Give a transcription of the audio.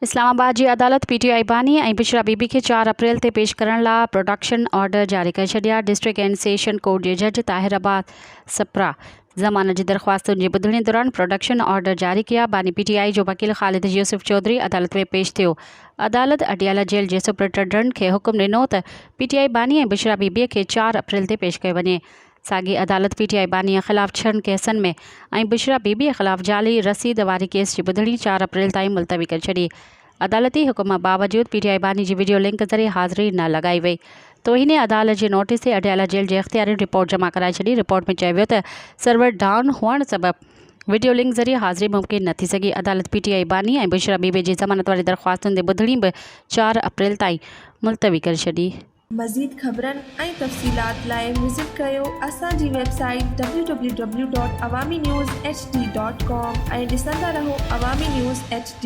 इस्लामाबाद जी अदालत पीटीआई बानी ऐं बुशरा बीबी खे 4 अप्रैल ते पेश करण लाइ प्रोडक्शन ऑर्डर जारी करे छॾिया। डिस्ट्रिक्ट एंड सेशन कोर्ट जे जज ताहिराबाद सप्रा ज़मानत जी दरख़्वास्तुनि जी ॿुधणी दौरान प्रोडक्शन ऑर्डर जारी किया। बानी पीटीआई जो वकील ख़ालिद यूसुफ चौधरी अदालत में पेश थियो। अदालत अडियाला जेल जे सुपरिटेंडेंट खे हुकुम ॾिनो त पीटीआई बानी ऐं बुशरा बीबीअ खे 4 अप्रैल ते पेश कयो वञे। साॻी अदालत पीटीआई बानीअ ख़िलाफ़ 6 केसनि में ऐं बुशरा बीबीअ ख़िलाफ़ जाली रसीद वारी केस जी ॿुधणी 4 अप्रैल ताईं मुलतवी करे छॾी। अदालती हुकुम बावजूद पीटीआई बानी जी वीडियो लिंक ज़रिए हाज़िरी न लॻाई वई। तोहिने अदालत जे नोटिस ते अडियाला जेल जे इख़्तियारी रिपोर्ट जमा कराए छॾी। रिपोर्ट में चयो वियो त सर्वर डाउन हुअण सबबि वीडियो लिंक ज़रिए हाज़िरी मुमकिन न थी सघी। अदालत पीटीआई बानी ऐं बुशरा बीबी जी ज़मानत वारी दरख़्वास्तुनि ते ॿुधणी बि 4 अप्रैल ताईं मुलतवी करे छॾी। मज़ीद ख़बरनि ऐं तफ़सीलात लाइ विज़िट कयो असांजी वेबसाइट www.awamiNewsHD.com ऐं ॾिसंदा रहो अवामी न्यूज़ HD।